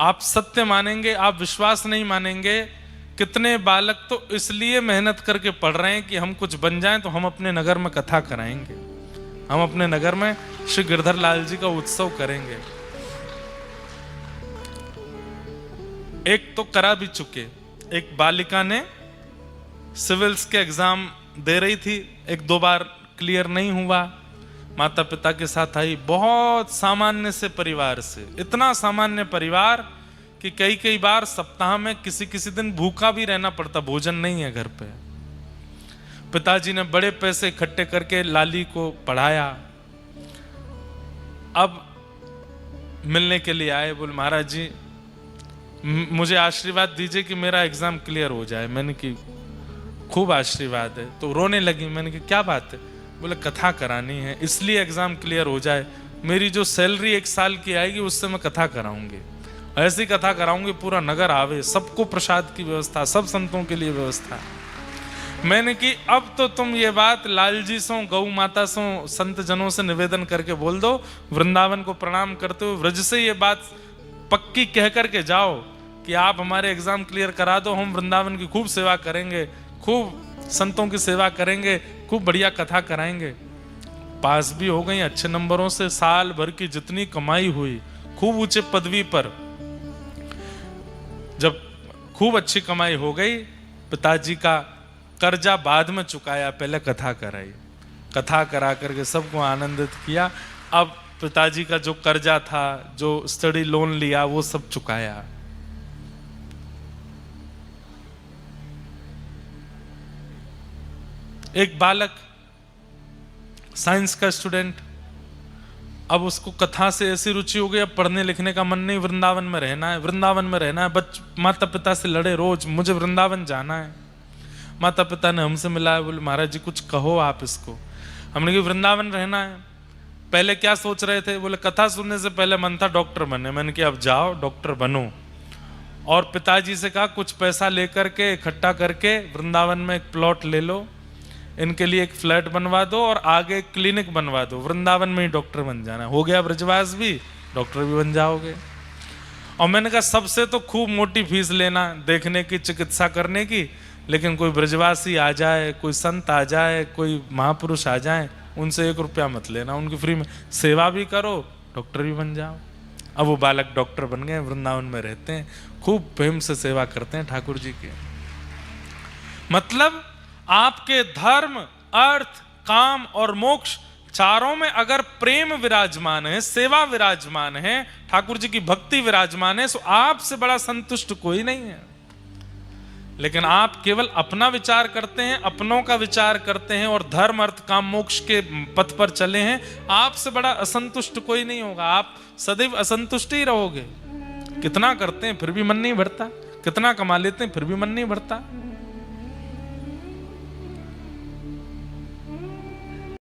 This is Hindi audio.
आप सत्य मानेंगे, आप विश्वास नहीं मानेंगे। कितने बालक तो इसलिए मेहनत करके पढ़ रहे हैं कि हम कुछ बन जाएं तो हम अपने नगर में कथा कराएंगे, हम अपने नगर में श्री गिरधर लाल जी का उत्सव करेंगे। एक तो करा भी चुके। एक बालिका ने सिविल्स के एग्जाम दे रही थी, एक दो बार क्लियर नहीं हुआ, माता पिता के साथ आई, बहुत सामान्य से परिवार से, इतना सामान्य परिवार कि कई कई बार सप्ताह में किसी किसी दिन भूखा भी रहना पड़ता, भोजन नहीं है घर पे। पिताजी ने बड़े पैसे इकट्ठे करके लाली को पढ़ाया। अब मिलने के लिए आए, बोले महाराज जी मुझे आशीर्वाद दीजिए कि मेरा एग्जाम क्लियर हो जाए। मैंने कि खूब आशीर्वाद है। तो रोने लगी। मैंने कि क्या बात है? बोले कथा करानी है, इसलिए एग्जाम क्लियर हो जाए। मेरी जो सैलरी 1 साल की आएगी उससे मैं कथा कराऊंगी, ऐसी कथा कराऊंगी पूरा नगर आवे, सबको प्रसाद की व्यवस्था, सब संतों के लिए व्यवस्था। मैंने कि अब तो तुम ये बात लाल जी सो, गौ माता सो, संत जनों से निवेदन करके बोल दो, वृंदावन को प्रणाम करते हुए व्रज से ये बात पक्की कह करके जाओ कि आप हमारे एग्जाम क्लियर करा दो, हम वृंदावन की खूब सेवा करेंगे, खूब संतों की सेवा करेंगे, खूब बढ़िया कथा कराएंगे। पास भी हो गई अच्छे नंबरों से, साल भर की जितनी कमाई हुई, खूब ऊंचे पदवी पर। जब खूब अच्छी कमाई हो गई, पिताजी का कर्जा बाद में चुकाया, पहले कथा कराई, कथा करा करके सबको आनंदित किया। अब पिताजी का जो कर्जा था, जो स्टडी लोन लिया, वो सब चुकाया। एक बालक साइंस का स्टूडेंट, अब उसको कथा से ऐसी रुचि हो गई, अब पढ़ने लिखने का मन नहीं, वृंदावन में रहना है, वृंदावन में रहना है। माता पिता से लड़े रोज, मुझे वृंदावन जाना है। माता पिता ने हमसे मिलाया, बोले महाराज जी कुछ कहो आप इसको। हमने कहा वृंदावन रहना है। पहले क्या सोच रहे थे? बोले कथा सुनने से पहले मन था डॉक्टर बनने। मैंने कहा अब जाओ डॉक्टर बनो। और पिताजी से कहा कुछ पैसा लेकर के इकट्ठा करके वृंदावन में एक प्लॉट ले लो, इनके लिए एक फ्लैट बनवा दो और आगे एक क्लिनिक बनवा दो, वृंदावन में ही डॉक्टर बन जाना। हो गया ब्रजवास भी, डॉक्टर भी बन जाओगे। और मैंने कहा सबसे तो खूब मोटी फीस लेना, देखने की, चिकित्सा करने की, लेकिन कोई ब्रजवासी आ जाए, कोई संत आ जाए, कोई महापुरुष आ जाए, उनसे 1 रुपया मत लेना, उनकी फ्री में सेवा भी करो, डॉक्टर भी बन जाओ। अब वो बालक डॉक्टर बन गए, वृंदावन में रहते हैं, खूब प्रेम से सेवा करते हैं ठाकुर जी के। मतलब आपके धर्म, अर्थ, काम और मोक्ष चारों में अगर प्रेम विराजमान है, सेवा विराजमान है, ठाकुर जी की भक्ति विराजमान है, तो आपसे बड़ा संतुष्ट कोई नहीं है। लेकिन आप केवल अपना विचार करते हैं, अपनों का विचार करते हैं और धर्म, अर्थ, काम, मोक्ष के पथ पर चले हैं, आपसे बड़ा असंतुष्ट कोई नहीं होगा। आप सदैव असंतुष्ट ही रहोगे। कितना करते हैं फिर भी मन नहीं भरता, कितना कमा लेते हैं फिर भी मन नहीं भरता।